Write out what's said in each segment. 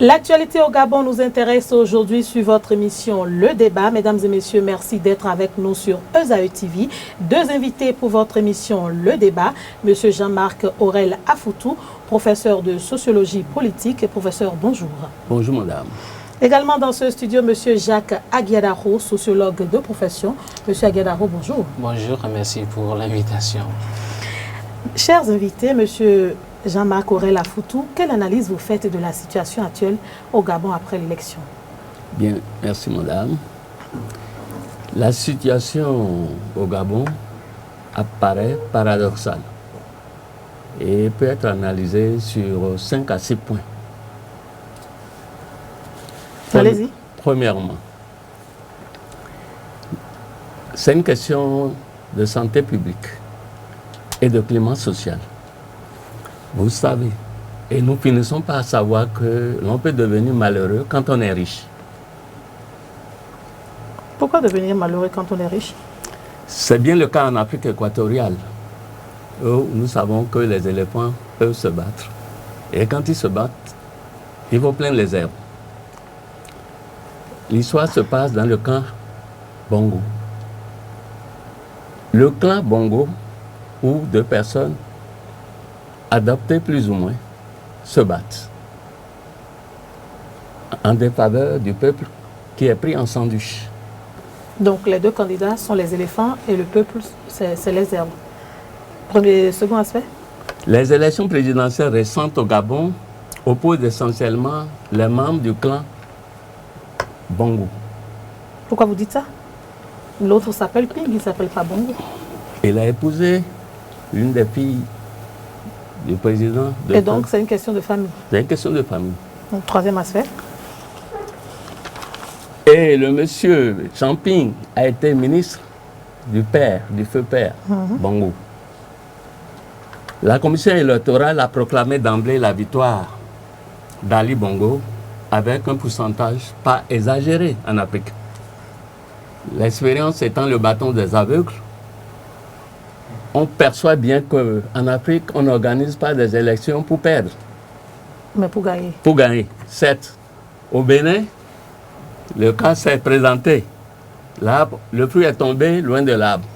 L'actualité au Gabon nous intéresse aujourd'hui sur votre émission Le Débat. Mesdames et messieurs, merci d'être avec nous sur ESAE TV. Deux invités pour votre émission Le Débat. Monsieur Jean-Marc Aurel Afoutou, professeur de sociologie politique. Professeur, bonjour. Bonjour, madame. Également dans ce studio, monsieur Jacques Aguiadaro, sociologue de profession. Monsieur Aguiadaro, bonjour. Bonjour et merci pour l'invitation. Chers invités, monsieur Jean-Marc Aurel Afoutou, quelle analyse vous faites de la situation actuelle au Gabon après l'élection? Bien, merci madame. La situation au Gabon apparaît paradoxale et peut être analysée sur 5 à 6 points. Allez-y. Premièrement, c'est une question de santé publique et de climat social. Vous savez, et nous finissons par savoir que l'on peut devenir malheureux quand on est riche. Pourquoi devenir malheureux quand on est riche? C'est bien le cas en Afrique équatoriale, où nous savons que les éléphants peuvent se battre. Et quand ils se battent, il faut plein les herbes. L'histoire se passe dans le clan Bongo. Le clan Bongo, où deux personnes adoptées plus ou moins, se battent en défaveur du peuple qui est pris en sandwich. Donc les deux candidats sont les éléphants et le peuple, c'est les herbes. Second aspect? Les élections présidentielles récentes au Gabon opposent essentiellement les membres du clan Bongo. Pourquoi vous dites ça? L'autre s'appelle Ping, il ne s'appelle pas Bongo. Il a épousé l'une des filles du président. Et donc c'est une question de famille? C'est une question de famille. Donc troisième aspect? Et le monsieur Champing a été ministre du père, du feu père, Bongo. La commission électorale a proclamé d'emblée la victoire d'Ali Bongo avec un pourcentage pas exagéré en Afrique. L'expérience étant le bâton des aveugles, on perçoit bien qu'en Afrique, on n'organise pas des élections pour perdre. Mais pour gagner. Pour gagner, certes. Au Bénin, le cas s'est présenté. L'arbre, le fruit est tombé loin de l'arbre.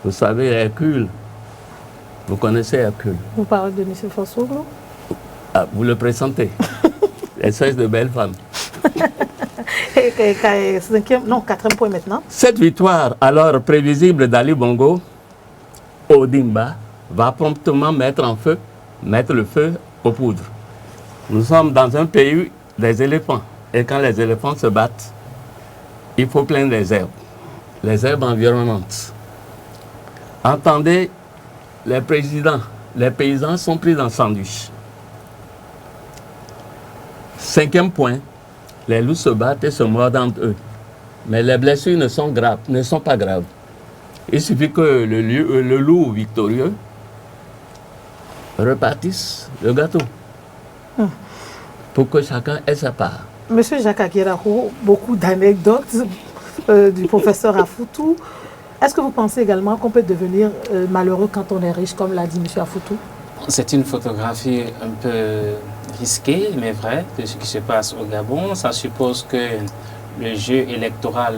Vous savez, Hercule, vous connaissez Hercule. Vous parlez de M. Fassoglo? Ah, vous le présentez. Espèce de belle femme. Quatrième point maintenant. Cette victoire, alors prévisible d'Ali Bongo, Odimba, va promptement mettre le feu aux poudres. Nous sommes dans un pays des éléphants. Et quand les éléphants se battent, il faut plein les herbes environnantes. Entendez, les paysans sont pris dans le sandwich. Cinquième point, les loups se battent et se mordent entre eux. Mais les blessures ne sont pas graves. Il suffit que le loup victorieux repartisse le gâteau pour que chacun ait sa part. Monsieur Jacques Aguiadaro, beaucoup d'anecdotes du professeur Afoutou. Est-ce que vous pensez également qu'on peut devenir malheureux quand on est riche, comme l'a dit monsieur Afoutou? C'est une photographie un peu risquée, mais vraie, de ce qui se passe au Gabon. Ça suppose que le jeu électoral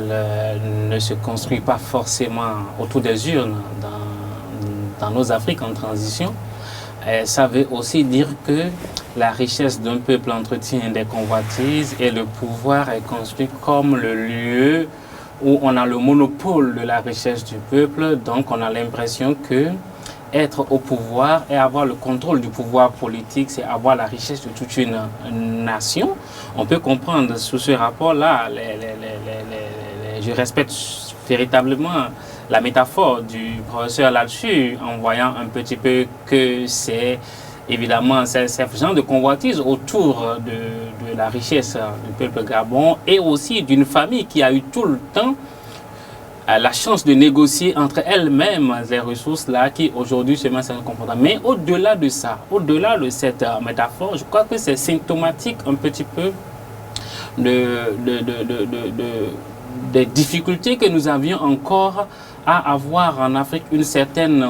ne se construit pas forcément autour des urnes dans nos Afriques en transition. Et ça veut aussi dire que la richesse d'un peuple entretient des convoitises et le pouvoir est construit comme le lieu où on a le monopole de la richesse du peuple. Donc on a l'impression que être au pouvoir et avoir le contrôle du pouvoir politique, c'est avoir la richesse de toute une nation. On peut comprendre sous ce rapport-là, je respecte véritablement la métaphore du professeur là-dessus, en voyant un petit peu que c'est évidemment ce genre de convoitise autour de la richesse du peuple gabon et aussi d'une famille qui a eu tout le temps la chance de négocier entre elles-mêmes les ressources-là qui aujourd'hui se mettent en comportement. Mais au-delà de ça, au-delà de cette métaphore, je crois que c'est symptomatique un petit peu des difficultés que nous avions encore à avoir en Afrique une certaine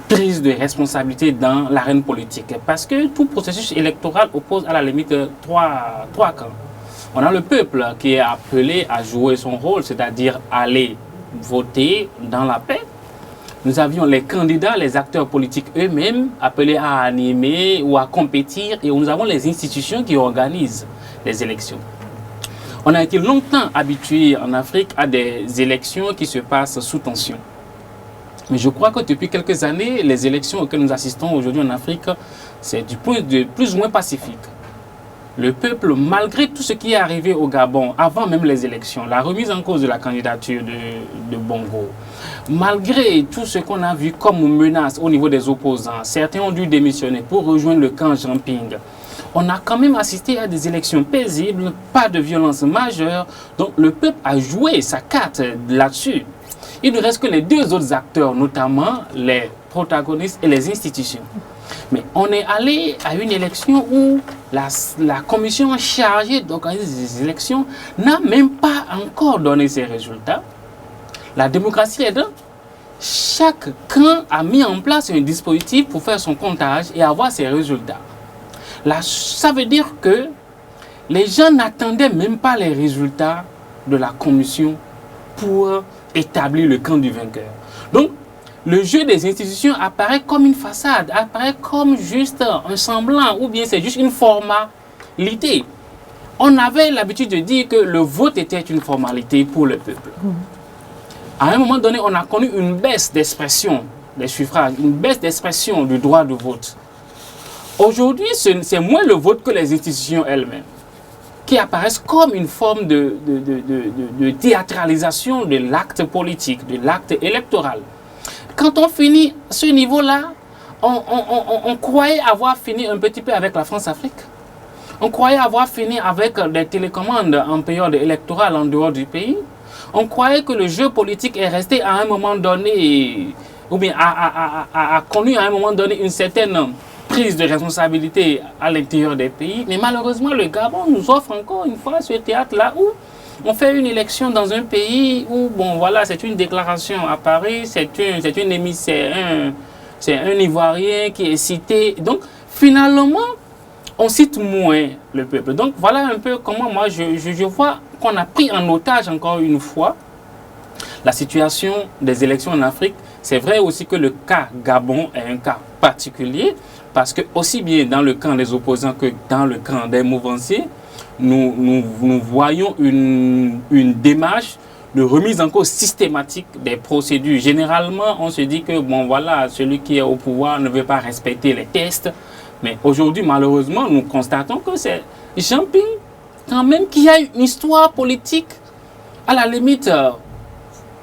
prise de responsabilité dans l'arène politique. Parce que tout processus électoral oppose à la limite trois camps. On a le peuple qui est appelé à jouer son rôle, c'est-à-dire aller voter dans la paix. Nous avions les candidats, les acteurs politiques eux-mêmes appelés à animer ou à compétir, et nous avons les institutions qui organisent les élections. On a été longtemps habitué en Afrique à des élections qui se passent sous tension. Mais je crois que depuis quelques années, les élections auxquelles nous assistons aujourd'hui en Afrique, c'est du point de plus ou moins pacifique. Le peuple, malgré tout ce qui est arrivé au Gabon, avant même les élections, la remise en cause de la candidature de Bongo, malgré tout ce qu'on a vu comme menace au niveau des opposants, certains ont dû démissionner pour rejoindre le camp Jean-Ping. On a quand même assisté à des élections paisibles, pas de violence majeure, donc le peuple a joué sa carte là-dessus. Il ne reste que les deux autres acteurs, notamment les protagonistes et les institutions. Mais on est allé à une élection où la commission chargée d'organiser ces élections n'a même pas encore donné ses résultats. La démocratie est là. Chaque camp a mis en place un dispositif pour faire son comptage et avoir ses résultats. Là, ça veut dire que les gens n'attendaient même pas les résultats de la commission pour établir le camp du vainqueur. Donc, le jeu des institutions apparaît comme une façade, apparaît comme juste un semblant, ou bien c'est juste une formalité. On avait l'habitude de dire que le vote était une formalité pour le peuple. À un moment donné, on a connu une baisse d'expression des suffrages, une baisse d'expression du droit de vote. Aujourd'hui, c'est moins le vote que les institutions elles-mêmes qui apparaissent comme une forme de théâtralisation de l'acte politique, de l'acte électoral. Quand on finit ce niveau-là, on croyait avoir fini un petit peu avec la France-Afrique. On croyait avoir fini avec des télécommandes en période électorale en dehors du pays. On croyait que le jeu politique est resté à un moment donné, ou bien a connu à un moment donné une certaine prise de responsabilité à l'intérieur des pays. Mais malheureusement, le Gabon nous offre encore une fois ce théâtre-là où on fait une élection dans un pays où, bon voilà, c'est une déclaration à Paris, c'est une émissaire, c'est un Ivoirien qui est cité. Donc, finalement, on cite moins le peuple. Donc, voilà un peu comment moi, je vois qu'on a pris en otage encore une fois la situation des élections en Afrique. C'est vrai aussi que le cas Gabon est un cas particulier parce que aussi bien dans le camp des opposants que dans le camp des mouvanciers, nous voyons une démarche de remise en cause systématique des procédures. Généralement, on se dit que bon voilà, celui qui est au pouvoir ne veut pas respecter les tests. Mais aujourd'hui, malheureusement, nous constatons que c'est Jean-Ping quand même qui a une histoire politique à la limite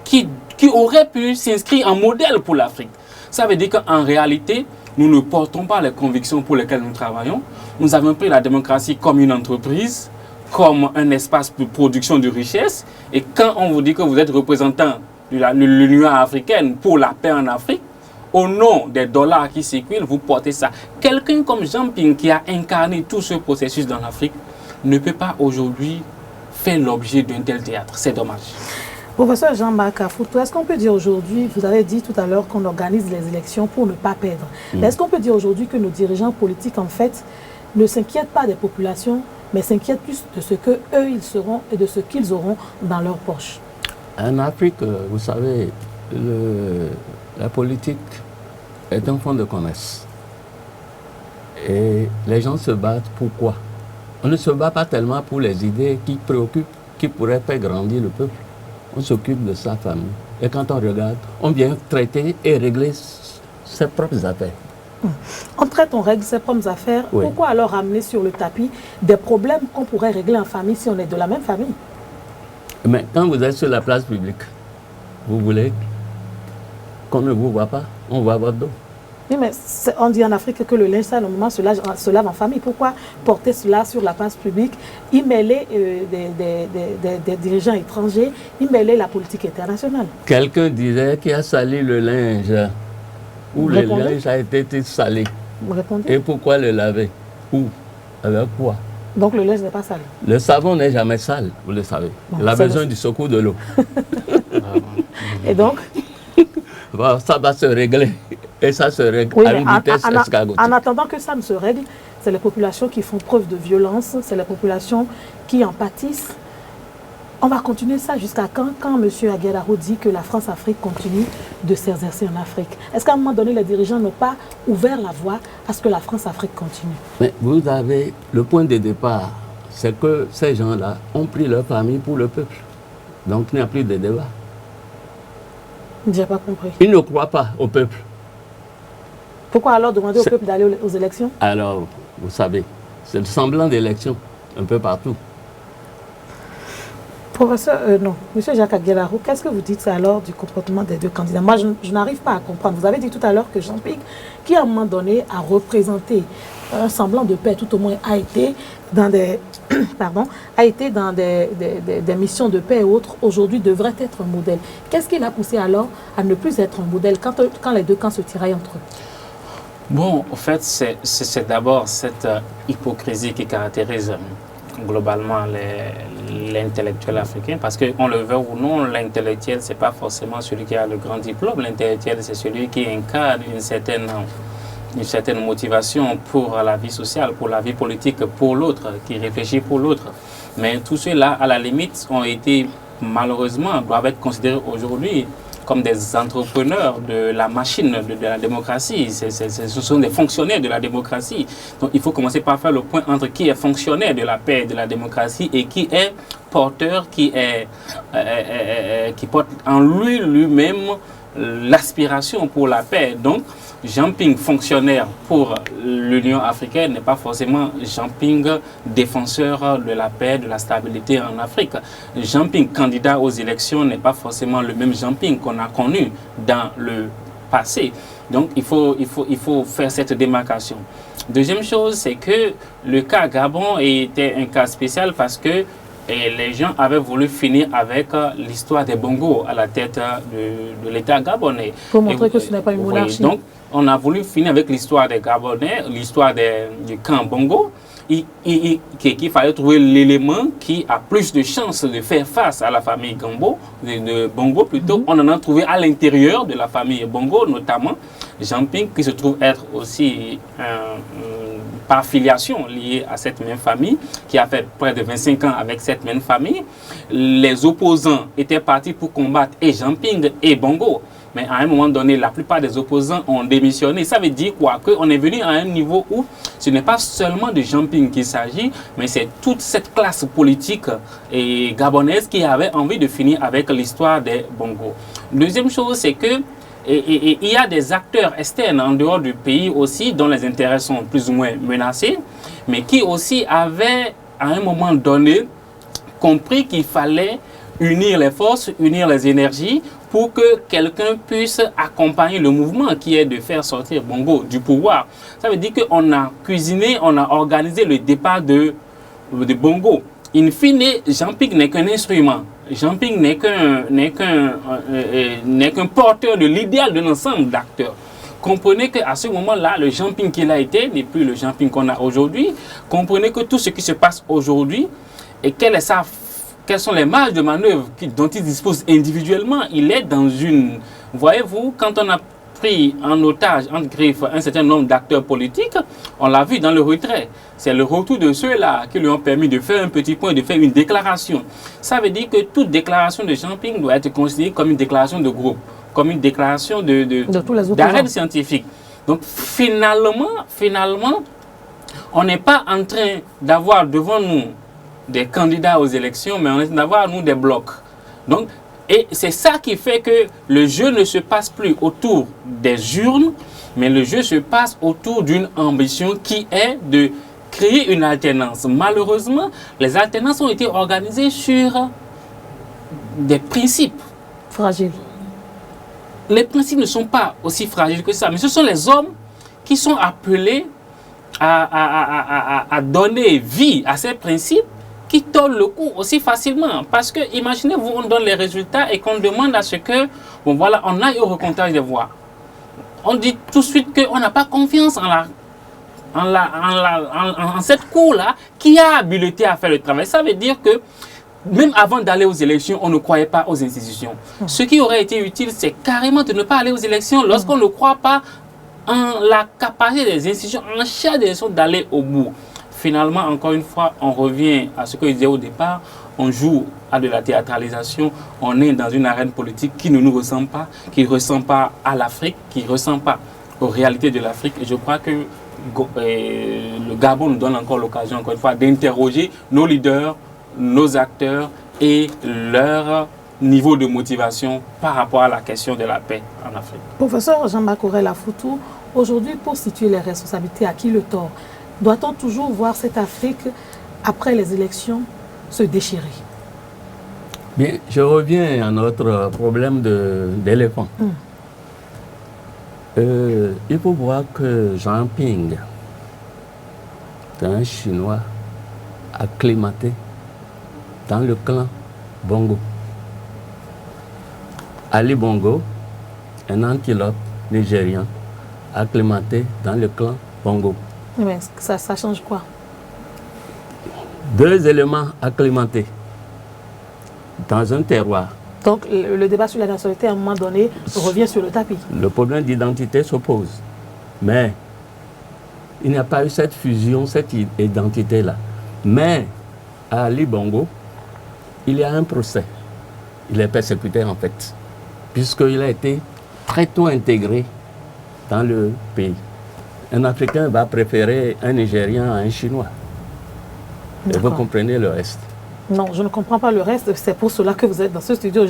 qui aurait pu s'inscrire en modèle pour l'Afrique. Ça veut dire qu'en réalité, nous ne portons pas les convictions pour lesquelles nous travaillons. Nous avons pris la démocratie comme une entreprise, comme un espace de production de richesse. Et quand on vous dit que vous êtes représentant de l'Union africaine pour la paix en Afrique, au nom des dollars qui circulent, vous portez ça. Quelqu'un comme Jean-Ping qui a incarné tout ce processus dans l'Afrique ne peut pas aujourd'hui faire l'objet d'un tel théâtre. C'est dommage. Professeur Jean-Marc Afouto, est-ce qu'on peut dire aujourd'hui, vous avez dit tout à l'heure qu'on organise les élections pour ne pas perdre. Est-ce qu'on peut dire aujourd'hui que nos dirigeants politiques, en fait, ne s'inquiètent pas des populations, mais s'inquiètent plus de ce qu'eux, ils seront et de ce qu'ils auront dans leur poche? En Afrique, vous savez, la politique est un fonds de commerce. Et les gens se battent pourquoi? On ne se bat pas tellement pour les idées qui préoccupent, qui pourraient faire grandir le peuple. On s'occupe de sa famille. Et quand on regarde, on vient traiter et régler ses propres affaires. On traite, on règle ses propres affaires. Oui. Pourquoi alors ramener sur le tapis des problèmes qu'on pourrait régler en famille si on est de la même famille? Mais quand vous êtes sur la place publique, vous voulez qu'on ne vous voit pas, on voit votre dos. Oui, mais on dit en Afrique que le linge sale, normalement, se lave en famille. Pourquoi porter cela sur la place publique, y mêler des dirigeants étrangers, y mêler la politique internationale? Quelqu'un disait qu'il a sali le linge, ou le linge a été salé. Vous répondez? Et pourquoi le laver? Où? Avec quoi? Donc le linge n'est pas sale? Le savon n'est jamais sale, vous le savez. Bon, il a besoin du secours de l'eau. Et donc? Ça va se régler et ça se règle Oui, à mais une vitesse escargotée. en attendant que ça ne se règle, c'est les populations qui font preuve de violence, c'est les populations qui en pâtissent. On va continuer ça jusqu'à quand M. Aguelaro dit que la France-Afrique continue de s'exercer en Afrique? Est-ce qu'à un moment donné, les dirigeants n'ont pas ouvert la voie à ce que la France-Afrique continue? Mais vous avez le point de départ, c'est que ces gens-là ont pris leur famille pour le peuple. Donc il n'y a plus de débat. Je n'ai pas compris. Ils ne croient pas au peuple. Pourquoi alors demander au peuple d'aller aux élections? Alors, vous savez, c'est le semblant d'élection un peu partout. Professeur, non, M. Jacques Aguelaro, qu'est-ce que vous dites alors du comportement des deux candidats? Moi, je n'arrive pas à comprendre. Vous avez dit tout à l'heure que Jean-Ping, qui à un moment donné a représenté un semblant de paix, tout au moins a été dans des, des missions de paix et autres, aujourd'hui devrait être un modèle. Qu'est-ce qui l'a poussé alors à ne plus être un modèle quand les deux camps se tiraillent entre eux? Bon, en fait, c'est d'abord cette hypocrisie qui caractérise globalement l'intellectuel africain, parce qu'on le veut ou non, l'intellectuel, ce n'est pas forcément celui qui a le grand diplôme. L'intellectuel, c'est celui qui incarne une certaine motivation pour la vie sociale, pour la vie politique, pour l'autre, qui réfléchit pour l'autre. Mais tous ceux-là, à la limite, ont été, malheureusement, doivent être considérés aujourd'hui comme des entrepreneurs de la machine de la démocratie. Ce sont des fonctionnaires de la démocratie. Donc il faut commencer par faire le point entre qui est fonctionnaire de la paix et de la démocratie et qui est porteur, qui porte en lui-même l'aspiration pour la paix. Donc Jean-Ping, fonctionnaire pour l'Union africaine, n'est pas forcément Jean-Ping, défenseur de la paix, de la stabilité en Afrique. Jean-Ping, candidat aux élections, n'est pas forcément le même Jean-Ping qu'on a connu dans le passé. Donc il faut faire cette démarcation. Deuxième chose, c'est que le cas Gabon était un cas spécial parce que les gens avaient voulu finir avec l'histoire des Bongo à la tête de l'État gabonais. Pour montrer que ce n'est pas une monarchie. Donc, on a voulu finir avec l'histoire des Gabonais, l'histoire du camp Bongo, qu'il fallait trouver l'élément qui a plus de chances de faire face à la famille de Bongo plutôt. On en a trouvé à l'intérieur de la famille Bongo, notamment Jean-Ping, qui se trouve être aussi par filiation liée à cette même famille, qui a fait près de 25 ans avec cette même famille. Les opposants étaient partis pour combattre et Jean-Ping et Bongo. Mais à un moment donné, la plupart des opposants ont démissionné. Ça veut dire quoi? Qu'on est venu à un niveau où ce n'est pas seulement de Jean-Ping qu'il s'agit, mais c'est toute cette classe politique et gabonaise qui avait envie de finir avec l'histoire des Bongo. Deuxième chose, c'est que il y a des acteurs externes en dehors du pays aussi, dont les intérêts sont plus ou moins menacés, mais qui aussi avaient, à un moment donné, compris qu'il fallait unir les forces, unir les énergies pour que quelqu'un puisse accompagner le mouvement qui est de faire sortir Bongo du pouvoir. Ça veut dire qu'on a cuisiné, on a organisé le départ de Bongo. In fine, Jean-Ping n'est qu'un instrument. Jean-Ping n'est qu'un porteur de l'idéal d'un ensemble d'acteurs. Comprenez qu'à ce moment-là, le Jean-Ping qu'il a été n'est plus le Jean-Ping qu'on a aujourd'hui. Comprenez que tout ce qui se passe aujourd'hui et quelles sont les marges de manœuvre dont il dispose individuellement. Il est dans une... Voyez-vous, quand on a pris en otage, en griffe, un certain nombre d'acteurs politiques, on l'a vu dans le retrait. C'est le retour de ceux-là qui lui ont permis de faire un petit point, de faire une déclaration. Ça veut dire que toute déclaration de Jean-Ping doit être considérée comme une déclaration de groupe, comme une déclaration d'arrêt scientifique. Donc finalement, on n'est pas en train d'avoir devant nous des candidats aux élections, mais on est en train d'avoir nous des blocs. Donc, et c'est ça qui fait que le jeu ne se passe plus autour des urnes, mais le jeu se passe autour d'une ambition qui est de créer une alternance. Malheureusement, les alternances ont été organisées sur des principes fragiles. Les principes ne sont pas aussi fragiles que ça, mais ce sont les hommes qui sont appelés à donner vie à ces principes qui tordent le cou aussi facilement. Parce que, imaginez-vous, on donne les résultats et qu'on demande à ce que, bon voilà, on aille au recomptage des voix. On dit tout de suite qu'on n'a pas confiance en cette cour-là qui a habilité à faire le travail. Ça veut dire que, même avant d'aller aux élections, on ne croyait pas aux institutions. Ce qui aurait été utile, c'est carrément de ne pas aller aux élections lorsqu'on ne croit pas en la capacité des institutions, en chaque des institutions d'aller au bout. Finalement, encore une fois, on revient à ce que je disais au départ, on joue à de la théâtralisation, on est dans une arène politique qui ne nous ressemble pas, qui ne ressemble pas à l'Afrique, qui ne ressemble pas aux réalités de l'Afrique. Et je crois que le Gabon nous donne encore l'occasion, encore une fois, d'interroger nos leaders, nos acteurs et leur niveau de motivation par rapport à la question de la paix en Afrique. Professeur Jean-Marc Aurel-Afoutou, aujourd'hui, pour situer les responsabilités, à qui le tort? Doit-on toujours voir cette Afrique, après les élections, se déchirer? Bien, je reviens à notre problème d'éléphant. Il faut voir que Jean Ping, c'est un Chinois acclimaté dans le clan Bongo. Ali Bongo, un antilope nigérien acclimaté dans le clan Bongo. Mais ça change quoi? Deux éléments acclimatés dans un terroir. Donc le débat sur la nationalité, à un moment donné, revient sur le tapis. Le problème d'identité s'oppose. Mais il n'y a pas eu cette fusion, cette identité-là. Mais à Ali Bongo, il y a un procès. Il est persécuté en fait, puisqu'il a été très tôt intégré dans le pays. Un Africain va préférer un Nigérien à un Chinois. Et vous comprenez le reste. Non, je ne comprends pas le reste. C'est pour cela que vous êtes dans ce studio,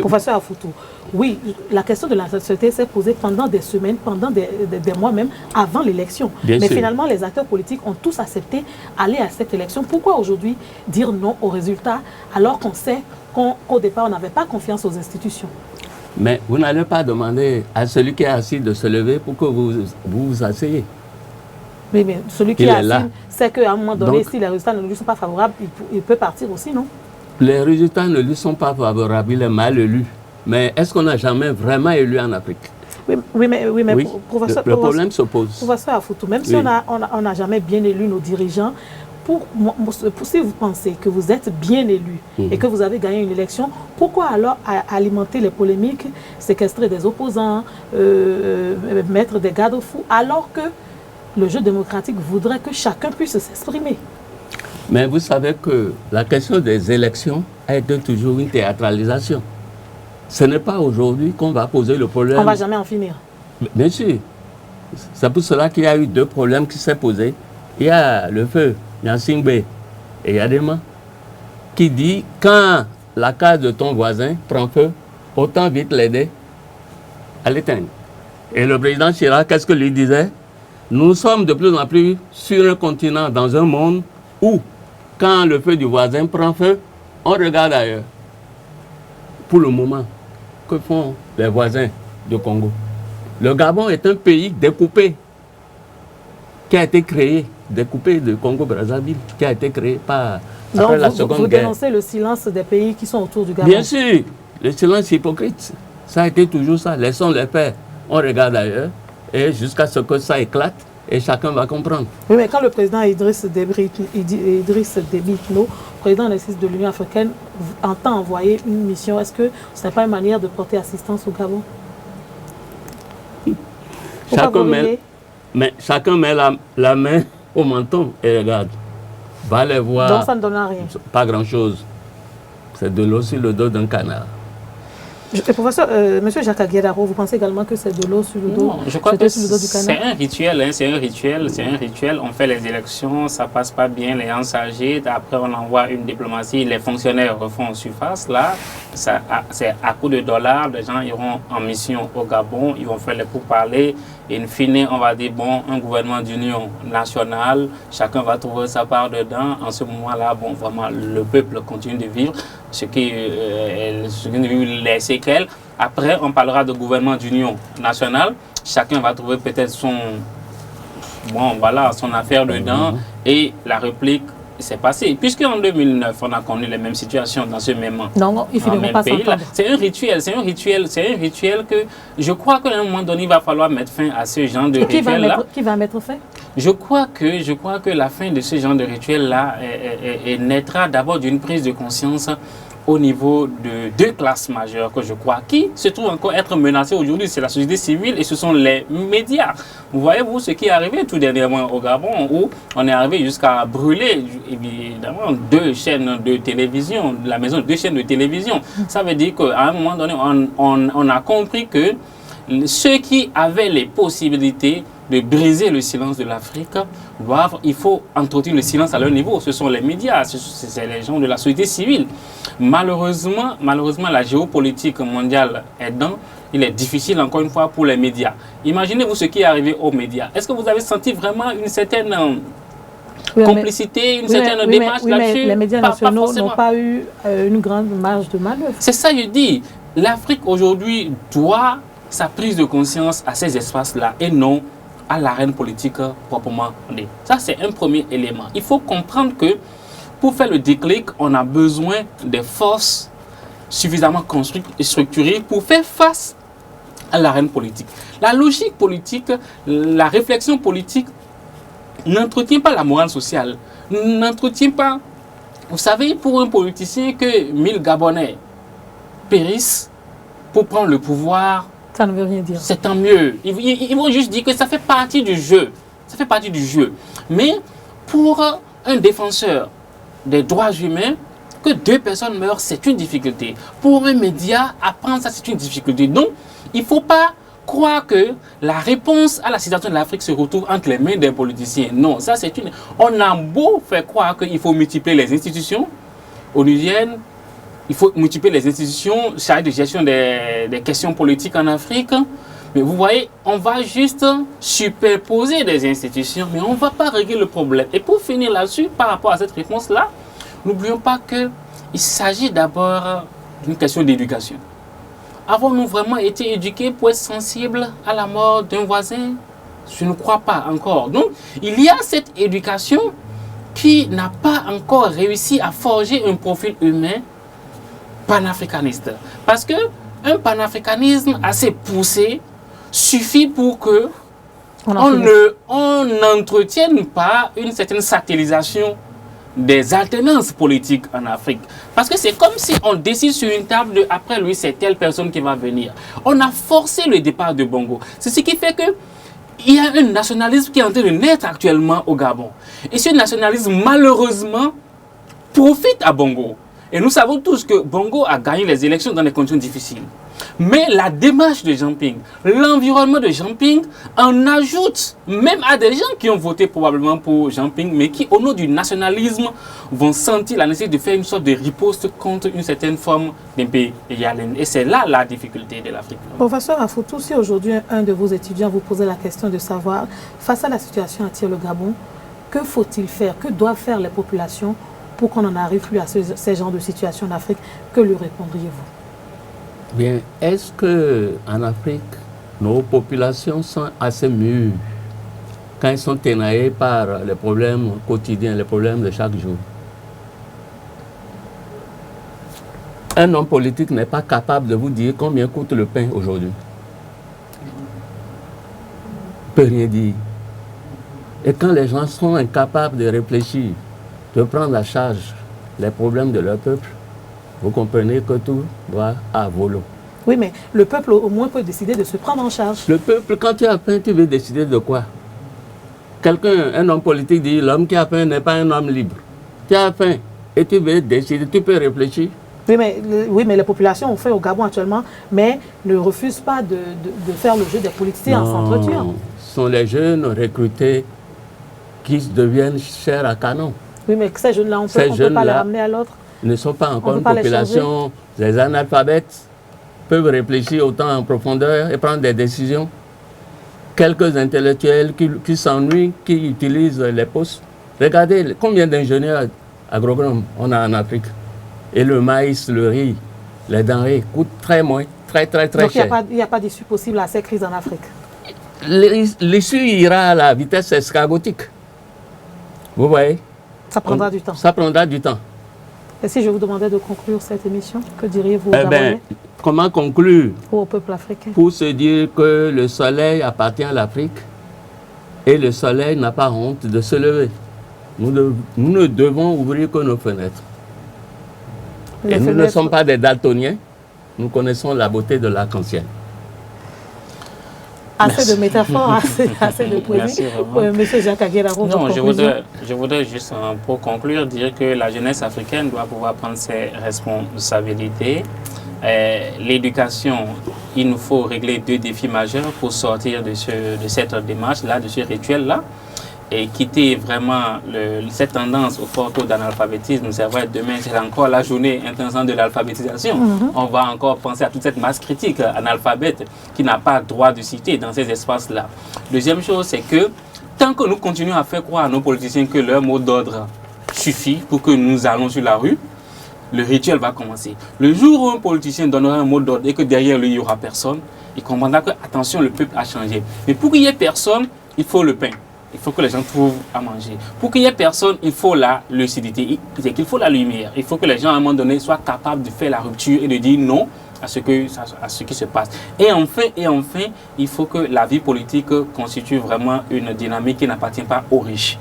professeur Afoutou. Oui, la question de la nationalité s'est posée pendant des semaines, pendant des mois même, avant l'élection. Mais finalement, les acteurs politiques ont tous accepté aller à cette élection. Pourquoi aujourd'hui dire non au résultat alors qu'on sait qu'au départ, on n'avait pas confiance aux institutions? Mais vous n'allez pas demander à celui qui est assis de se lever pour que vous vous asseyez. Oui, mais celui qui est assis, c'est qu'à un moment donné, si les résultats ne lui sont pas favorables, il peut partir aussi, non? Les résultats ne lui sont pas favorables, il est mal élu. Mais est-ce qu'on n'a jamais vraiment élu en Afrique? Oui, mais professeur, le problème s'oppose. Professeur Afoutou, même si on n'a jamais bien élu nos dirigeants, si vous pensez que vous êtes bien élu et que vous avez gagné une élection, pourquoi alors alimenter les polémiques, séquestrer des opposants, mettre des garde-fous, alors que le jeu démocratique voudrait que chacun puisse s'exprimer? Mais vous savez que la question des élections a été toujours une théâtralisation. Ce n'est pas aujourd'hui qu'on va poser le problème. On ne va jamais en finir. Bien sûr. C'est pour cela qu'il y a eu deux problèmes qui s'est posés. Il y a le feu, il y a Singbe et il y a Dema qui dit quand la case de ton voisin prend feu, autant vite l'aider à l'éteindre. Et le président Chirac, qu'est-ce que lui disait? Nous sommes de plus en plus sur un continent, dans un monde où, quand le feu du voisin prend feu, on regarde ailleurs. Pour le moment, que font les voisins du Congo? Le Gabon est un pays découpé, qui a été créé, découpé de Congo-Brazzaville, qui a été créé par après la Seconde Guerre. Vous dénoncez le silence des pays qui sont autour du Gabon? Bien sûr, le silence hypocrite. Ça a été toujours ça. Laissons-les faire. On regarde ailleurs et jusqu'à ce que ça éclate et chacun va comprendre. Oui, mais quand le président Idriss Déby Itno, président de l'Union africaine, entend envoyer une mission, est-ce que ce n'est pas une manière de porter assistance au Gabon? Chacun met la main au menton et regarde. Va les voir. Donc ça ne donne rien? Pas grand-chose. C'est de l'eau sur le dos d'un canard. Professeur, monsieur Jacques Aguiedaro, vous pensez également que c'est de l'eau sur le dos? Non, je crois que c'est un rituel, hein, c'est un rituel. On fait les élections, ça passe pas bien, les gens s'agitent, après on envoie une diplomatie, les fonctionnaires refont surface. Là, c'est à coup de dollars, les gens iront en mission au Gabon, ils vont faire les pourparlers. Et in fine, on va dire, bon, un gouvernement d'union nationale, chacun va trouver sa part dedans. En ce moment-là, bon, vraiment, le peuple continue de vivre ce qui les séquelles. Après, on parlera de gouvernement d'union nationale. Chacun va trouver peut-être son affaire dedans. Et la réplique s'est passée. Puisqu'en 2009, on a connu les mêmes situations dans ce même non, il finira pas s'entendre. C'est un rituel que je crois qu'à un moment donné, il va falloir mettre fin à ce genre de rituel-là. Qui va mettre fin? Je crois que la fin de ce genre de rituel-là naîtra d'abord d'une prise de conscience au niveau de deux classes majeures que je crois qui se trouvent encore être menacées aujourd'hui. C'est la société civile et ce sont les médias. Vous voyez, vous, ce qui est arrivé tout dernièrement au Gabon, où on est arrivé jusqu'à brûler, évidemment, deux chaînes de télévision, la maison de deux chaînes de télévision. Ça veut dire qu'à un moment donné, on a compris que ceux qui avaient les possibilités de briser le silence de l'Afrique il faut entretenir le silence à leur niveau. Ce sont les médias, c'est les gens de la société civile. Malheureusement, la géopolitique mondiale aidant, il est difficile encore une fois pour les médias. Imaginez-vous ce qui est arrivé aux médias. Est-ce que vous avez senti vraiment une certaine complicité, une certaine démarche là-dessus? Mais les médias nationaux n'ont pas eu une grande marge de manœuvre. C'est ça, je dis. L'Afrique aujourd'hui doit sa prise de conscience à ces espaces-là et non à l'arène politique proprement dite. Ça, c'est un premier élément. Il faut comprendre que pour faire le déclic, on a besoin des forces suffisamment construites et structurées pour faire face à l'arène politique. La logique politique, la réflexion politique n'entretient pas la morale sociale, n'entretient pas... Vous savez, pour un politicien, que 1000 Gabonais périssent pour prendre le pouvoir, ça ne veut rien dire. C'est tant mieux. Ils vont juste dire que ça fait partie du jeu. Ça fait partie du jeu. Mais pour un défenseur des droits humains, que deux personnes meurent, c'est une difficulté. Pour un média, apprendre ça, c'est une difficulté. Donc, il ne faut pas croire que la réponse à la situation de l'Afrique se retrouve entre les mains des politiciens. Non, ça c'est une... On a beau faire croire qu'il faut multiplier les institutions onusiennes, il faut multiplier les institutions chargées de gestion des questions politiques en Afrique. Mais vous voyez, on va juste superposer des institutions, mais on ne va pas régler le problème. Et pour finir là-dessus, par rapport à cette réponse-là, n'oublions pas qu'il s'agit d'abord d'une question d'éducation. Avons-nous vraiment été éduqués pour être sensibles à la mort d'un voisin? Je ne crois pas encore. Donc, il y a cette éducation qui n'a pas encore réussi à forger un profil humain panafricaniste. Parce qu'un panafricanisme assez poussé suffit pour que on n'entretienne pas une certaine satellisation des alternances politiques en Afrique. Parce que c'est comme si on décide sur une table de après lui, c'est telle personne qui va venir. On a forcé le départ de Bongo. C'est ce qui fait que il y a un nationalisme qui est en train de naître actuellement au Gabon. Et ce nationalisme, malheureusement, profite à Bongo. Et nous savons tous que Bongo a gagné les élections dans des conditions difficiles. Mais la démarche de Jean Ping, l'environnement de Jean Ping en ajoute même à des gens qui ont voté probablement pour Jean Ping, mais qui, au nom du nationalisme, vont sentir la nécessité de faire une sorte de riposte contre une certaine forme d'impérialisme. Et c'est là la difficulté de l'Afrique. Professeur Afoutou, si aujourd'hui un de vos étudiants vous posait la question de savoir, face à la situation actuelle au Gabon, que faut-il faire, que doivent faire les populations pour qu'on n'en arrive plus à ces genres de situations en Afrique, que lui répondriez-vous? Bien, est-ce qu'en Afrique, nos populations sont assez mûres quand elles sont énaillées par les problèmes quotidiens, les problèmes de chaque jour? Un homme politique n'est pas capable de vous dire combien coûte le pain aujourd'hui. Il ne peut rien dire. Et quand les gens sont incapables de réfléchir, de prendre à charge les problèmes de leur peuple, vous comprenez que tout va à volo. Oui, mais le peuple au moins peut décider de se prendre en charge. Le peuple, quand tu as faim, tu veux décider de quoi? Un homme politique dit, l'homme qui a faim n'est pas un homme libre. Tu as faim et tu veux décider, tu peux réfléchir. Oui, mais les populations ont fait au Gabon actuellement, mais ne refusent pas de faire le jeu des politiciens en s'entretuant. Ce sont les jeunes recrutés qui deviennent chairs à canon. Oui, mais ces jeunes-là, on ne peut pas les ramener à l'autre. Ne sont pas encore une population. Les analphabètes peuvent réfléchir autant en profondeur et prendre des décisions. Quelques intellectuels qui s'ennuient, qui utilisent les postes. Regardez combien d'ingénieurs agronomes on a en Afrique. Et le maïs, le riz, les denrées coûtent très cher. Donc il n'y a pas d'issue possible à ces crises en Afrique. L'issue ira à la vitesse escargotique. Vous voyez? Ça prendra du temps. Ça prendra du temps. Et si je vous demandais de conclure cette émission, que diriez-vous aux Gabonais? Comment conclure? Ou au peuple africain? Pour se dire que le soleil appartient à l'Afrique et le soleil n'a pas honte de se lever. Nous ne devons ouvrir que nos fenêtres. Et nous ne sommes pas des daltoniens, nous connaissons la beauté de l'arc-en-ciel. Assez de métaphores, assez de poésie. Monsieur Jacques Aguilera-Roux, non, je voudrais juste, pour conclure, dire que la jeunesse africaine doit pouvoir prendre ses responsabilités. L'éducation, il nous faut régler 2 défis majeurs pour sortir de cette démarche-là, de ce rituel-là, et quitter vraiment cette tendance au fort taux d'analphabétisme. C'est vrai, demain, c'est encore la journée internationale de l'alphabétisation. On va encore penser à toute cette masse critique analphabète qui n'a pas droit de citer dans ces espaces-là. Deuxième chose, c'est que tant que nous continuons à faire croire à nos politiciens que leur mot d'ordre suffit pour que nous allons sur la rue, le rituel va commencer. Le jour où un politicien donnera un mot d'ordre et que derrière lui, il n'y aura personne, il comprendra que, attention, le peuple a changé. Mais pour qu'il n'y ait personne, il faut le pain. Il faut que les gens trouvent à manger. Pour qu'il n'y ait personne, il faut la lucidité. C'est qu'il faut la lumière. Il faut que les gens, à un moment donné, soient capables de faire la rupture et de dire non à ce qui se passe. Et enfin, il faut que la vie politique constitue vraiment une dynamique qui n'appartient pas aux riches.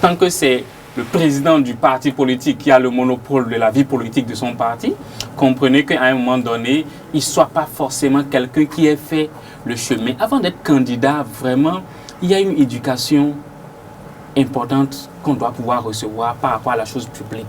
Tant que c'est le président du parti politique qui a le monopole de la vie politique de son parti, comprenez qu'à un moment donné, il ne soit pas forcément quelqu'un qui ait fait le chemin. Avant d'être candidat, vraiment, il y a une éducation importante qu'on doit pouvoir recevoir par rapport à la chose publique.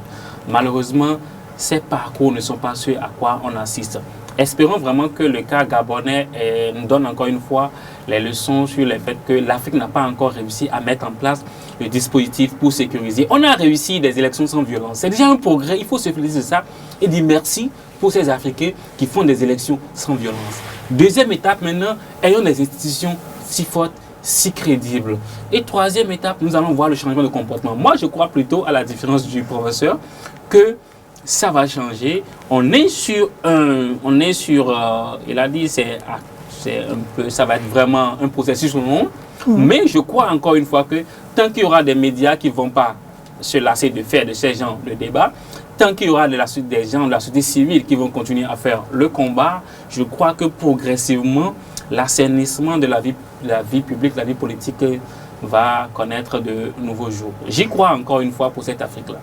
Malheureusement, ces parcours ne sont pas ceux à quoi on assiste. Espérons vraiment que le cas gabonais nous donne encore une fois les leçons sur le fait que l'Afrique n'a pas encore réussi à mettre en place le dispositif pour sécuriser. On a réussi des élections sans violence. C'est déjà un progrès, il faut se féliciter de ça et dire merci pour ces Africains qui font des élections sans violence. Deuxième étape maintenant, ayons des institutions si fortes, si crédible. Et troisième étape, nous allons voir le changement de comportement. Moi, je crois plutôt, à la différence du professeur, que ça va changer. Il a dit, ça va être vraiment un processus long. Mais je crois encore une fois que tant qu'il y aura des médias qui ne vont pas se lasser de faire de ces genres de débats, tant qu'il y aura des gens de la société civile qui vont continuer à faire le combat, je crois que progressivement, l'assainissement de la vie publique, la vie politique va connaître de nouveaux jours. J'y crois encore une fois pour cette Afrique-là.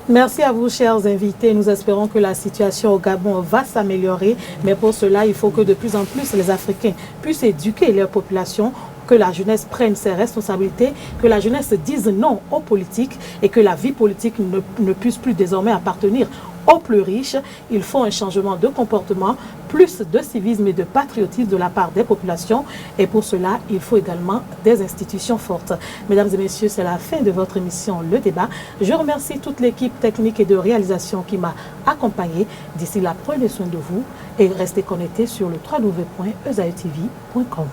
Merci à vous, chers invités. Nous espérons que la situation au Gabon va s'améliorer. Mais pour cela, il faut que de plus en plus les Africains puissent éduquer leur population, que la jeunesse prenne ses responsabilités, que la jeunesse dise non aux politiques et que la vie politique ne puisse plus désormais appartenir aux plus riches. Il faut un changement de comportement, plus de civisme et de patriotisme de la part des populations. Et pour cela, il faut également des institutions fortes. Mesdames et messieurs, c'est la fin de votre émission Le Débat. Je remercie toute l'équipe technique et de réalisation qui m'a accompagné. D'ici là, prenez soin de vous et restez connectés sur le www.ezaetv.com.